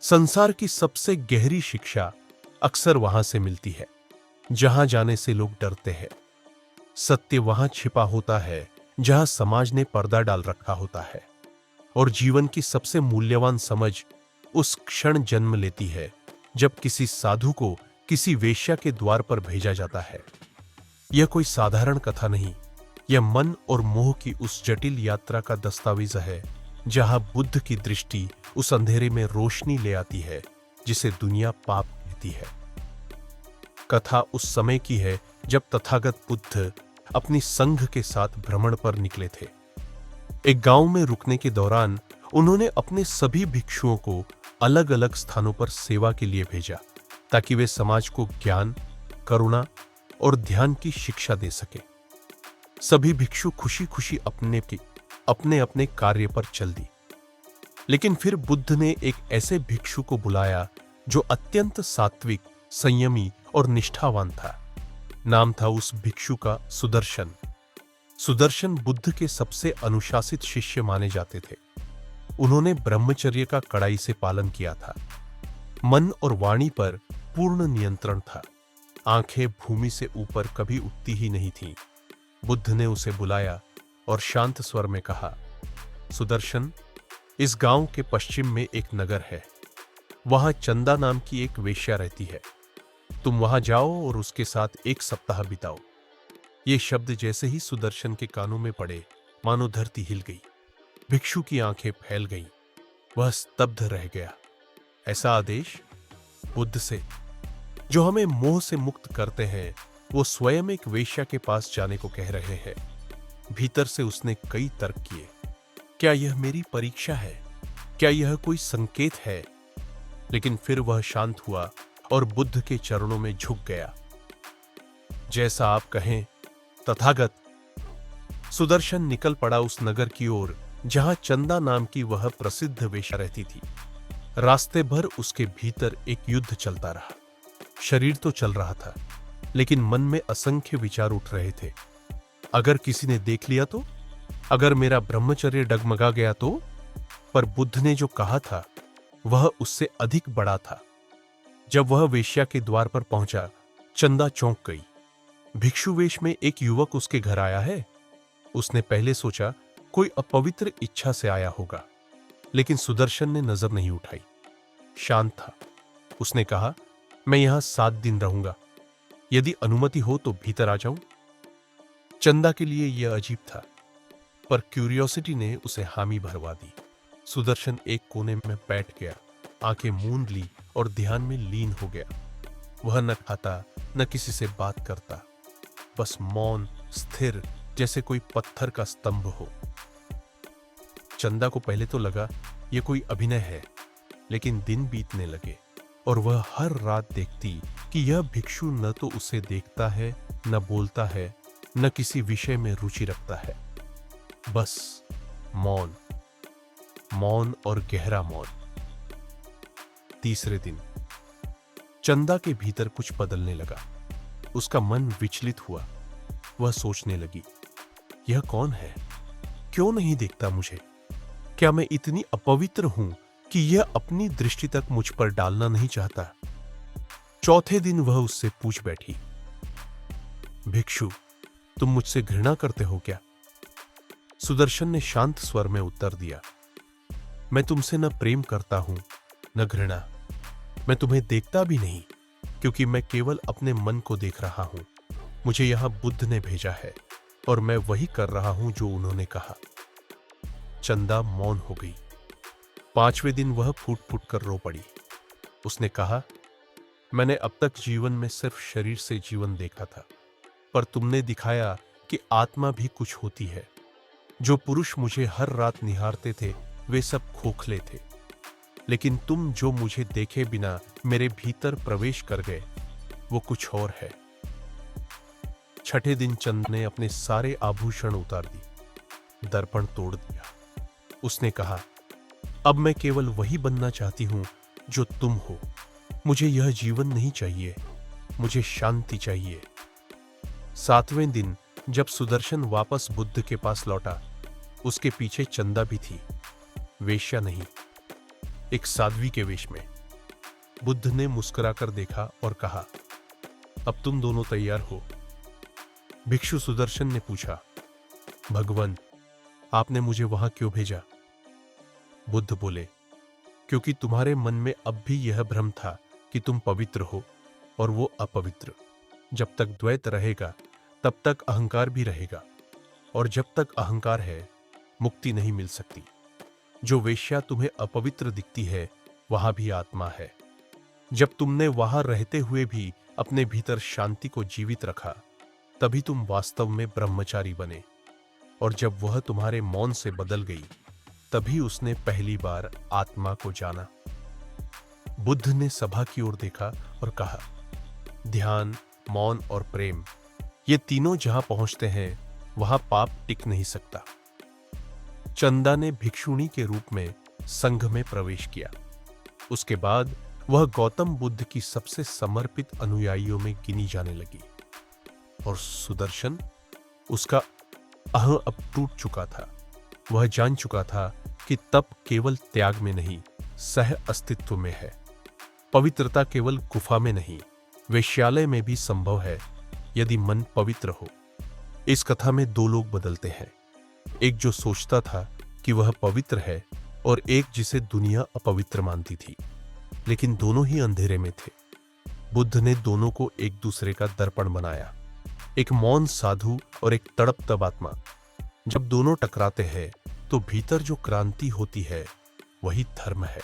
संसार की सबसे गहरी शिक्षा अक्सर वहां से मिलती है जहां जाने से लोग डरते हैं। सत्य वहां छिपा होता है जहां समाज ने पर्दा डाल रखा होता है। और जीवन की सबसे मूल्यवान समझ उस क्षण जन्म लेती है जब किसी साधु को किसी वेश्या के द्वार पर भेजा जाता है। यह कोई साधारण कथा नहीं, यह मन और मोह की उस जटिल यात्रा का दस्तावेज है जहां बुद्ध की दृष्टि उस अंधेरे में रोशनी ले आती है जिसे दुनिया पाप कहती है। कथा उस समय की है जब तथागत बुद्ध अपनी संघ के साथ भ्रमण पर निकले थे। एक गांव में रुकने के दौरान उन्होंने अपने सभी भिक्षुओं को अलग अलग स्थानों पर सेवा के लिए भेजा ताकि वे समाज को ज्ञान, करुणा और ध्यान की शिक्षा दे सके। सभी भिक्षु खुशी खुशी अपने अपने कार्य पर चल दी। लेकिन फिर बुद्ध ने एक ऐसे भिक्षु को बुलाया जो अत्यंत सात्विक, संयमी और निष्ठावान था। नाम था उस भिक्षु का सुदर्शन। सुदर्शन बुद्ध के सबसे अनुशासित शिष्य माने जाते थे। उन्होंने ब्रह्मचर्य का कड़ाई से पालन किया था। मन और वाणी पर पूर्ण नियंत्रण था। आंखें भूमि से ऊपर कभी उठती ही नहीं थीं। बुद्ध ने उसे बुलाया और शांत स्वर में कहा, सुदर्शन, इस गांव के पश्चिम में एक नगर है। वहां चंदा नाम की एक वेश्या रहती है। तुम वहां जाओ और उसके साथ एक सप्ताह बिताओ। ये शब्द जैसे ही सुदर्शन के कानों में पड़े, मानो धरती हिल गई। भिक्षु की आंखें फैल गईं। वह स्तब्ध रह गया। ऐसा आदेश बुद्ध से, जो हमें मोह से मुक्त करते हैं, वो स्वयं एक वेश्या के पास जाने को कह रहे हैं। भीतर से उसने कई तर्क किए। क्या यह मेरी परीक्षा है? क्या यह कोई संकेत है? लेकिन फिर वह शांत हुआ और बुद्ध के चरणों में झुक गया। जैसा आप कहें तथागत। सुदर्शन निकल पड़ा उस नगर की ओर जहां चंदा नाम की वह प्रसिद्ध वेश्या रहती थी। रास्ते भर उसके भीतर एक युद्ध चलता रहा। शरीर तो चल रहा था, लेकिन मन में असंख्य विचार उठ रहे थे। अगर किसी ने देख लिया तो? अगर मेरा ब्रह्मचर्य डगमगा गया तो? पर बुद्ध ने जो कहा था वह उससे अधिक बड़ा था। जब वह वेश्या के द्वार पर पहुंचा, चंदा चौंक गई। भिक्षु वेश में एक युवक उसके घर आया है। उसने पहले सोचा कोई अपवित्र इच्छा से आया होगा, लेकिन सुदर्शन ने नजर नहीं उठाई। शांत था। उसने कहा, मैं यहां 7 दिन रहूंगा। यदि अनुमति हो तो भीतर आ जाऊं। चंदा के लिए यह अजीब था, पर क्यूरियोसिटी ने उसे हामी भरवा दी। सुदर्शन एक कोने में बैठ गया, आंखें मूंद ली और ध्यान में लीन हो गया। वह न खाता न किसी से बात करता, बस मौन, स्थिर, जैसे कोई पत्थर का स्तंभ हो। चंदा को पहले तो लगा यह कोई अभिनय है, लेकिन दिन बीतने लगे और वह हर रात देखती कि यह भिक्षु न तो उसे देखता है, न बोलता है, न किसी विषय में रुचि रखता है। बस मौन, मौन और गहरा मौन। तीसरे दिन चंदा के भीतर कुछ बदलने लगा। उसका मन विचलित हुआ। वह सोचने लगी, यह कौन है? क्यों नहीं देखता मुझे? क्या मैं इतनी अपवित्र हूं कि यह अपनी दृष्टि तक मुझ पर डालना नहीं चाहता? चौथे दिन वह उससे पूछ बैठी, भिक्षु, तुम मुझसे घृणा करते हो क्या? सुदर्शन ने शांत स्वर में उत्तर दिया, मैं तुमसे न प्रेम करता हूं न घृणा। मैं तुम्हें देखता भी नहीं, क्योंकि मैं केवल अपने मन को देख रहा हूं। मुझे यहां बुद्ध ने भेजा है और मैं वही कर रहा हूं जो उन्होंने कहा। चंदा मौन हो गई। 5वें दिन वह फूट फूट कर रो पड़ी। उसने कहा, मैंने अब तक जीवन में सिर्फ शरीर से जीवन देखा था, पर तुमने दिखाया कि आत्मा भी कुछ होती है। जो पुरुष मुझे हर रात निहारते थे वे सब खोखले थे, लेकिन तुम जो मुझे देखे बिना मेरे भीतर प्रवेश कर गए वो कुछ और है। छठे दिन चंद ने अपने सारे आभूषण उतार दिए, दर्पण तोड़ दिया। उसने कहा, अब मैं केवल वही बनना चाहती हूं जो तुम हो। मुझे यह जीवन नहीं चाहिए, मुझे शांति चाहिए। 7वें दिन जब सुदर्शन वापस बुद्ध के पास लौटा, उसके पीछे चंदा भी थी, वेश्या नहीं। एक साध्वी के वेश में। बुद्ध ने मुस्कुराकर देखा और कहा, अब तुम दोनों तैयार हो? भिक्षु सुदर्शन ने पूछा, भगवान, आपने मुझे वहां क्यों भेजा? बुद्ध बोले, क्योंकि तुम्हारे मन में अब भी यह भ्रम था कि तुम पवित्र हो और वो अपवित्र। जब तक द्वैत रहेगा तब तक अहंकार भी रहेगा, और जब तक अहंकार है मुक्ति नहीं मिल सकती। जो वेश्या तुम्हें अपवित्र दिखती है वहां भी आत्मा है। जब तुमने वहां रहते हुए भी अपने भीतर शांति को जीवित रखा, तभी तुम वास्तव में ब्रह्मचारी बने। और जब वह तुम्हारे मौन से बदल गई, तभी उसने पहली बार आत्मा को जाना। बुद्ध ने सभा की ओर देखा और कहा, ध्यान, मौन और प्रेम, ये तीनों जहां पहुंचते हैं वहां पाप टिक नहीं सकता। चंदा ने भिक्षुणी के रूप में संघ में प्रवेश किया। उसके बाद वह गौतम बुद्ध की सबसे समर्पित अनुयायियों में गिनी जाने लगी। और सुदर्शन, उसका अह अब टूट चुका था। वह जान चुका था कि तप केवल त्याग में नहीं, सह अस्तित्व में है। पवित्रता केवल गुफा में नहीं, वेश्यालय में भी संभव है यदि मन पवित्र हो। इस कथा में दो लोग बदलते हैं, एक जो सोचता था कि वह पवित्र है और एक जिसे दुनिया अपवित्र मानती थी, लेकिन दोनों ही अंधेरे में थे। बुद्ध ने दोनों को एक दूसरे का दर्पण बनाया, एक मौन साधु और एक तड़पतप आत्मा। जब दोनों टकराते हैं तो भीतर जो क्रांति होती है वही धर्म है।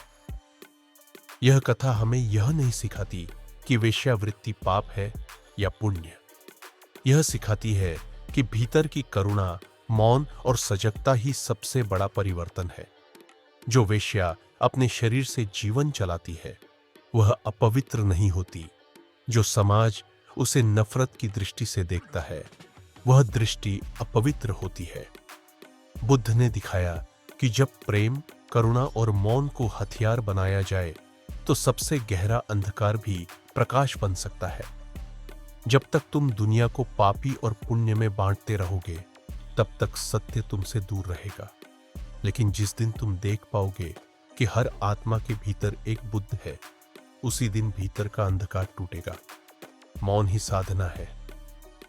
यह कथा हमें यह नहीं सिखाती कि वेश्यावृत्ति पाप है या पुण्य। यह सिखाती है कि भीतर की करुणा, मौन और सजगता ही सबसे बड़ा परिवर्तन है। जो वेश्या अपने शरीर से जीवन चलाती है वह अपवित्र नहीं होती। जो समाज उसे नफरत की दृष्टि से देखता है वह दृष्टि अपवित्र होती है। बुद्ध ने दिखाया कि जब प्रेम, करुणा और मौन को हथियार बनाया जाए तो सबसे गहरा अंधकार भी प्रकाश बन सकता है। जब तक तुम दुनिया को पापी और पुण्य में बांटते रहोगे, तब तक सत्य तुमसे दूर रहेगा। लेकिन जिस दिन तुम देख पाओगे कि हर आत्मा के भीतर एक बुद्ध है, उसी दिन भीतर का अंधकार टूटेगा। मौन ही साधना है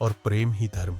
और प्रेम ही धर्म।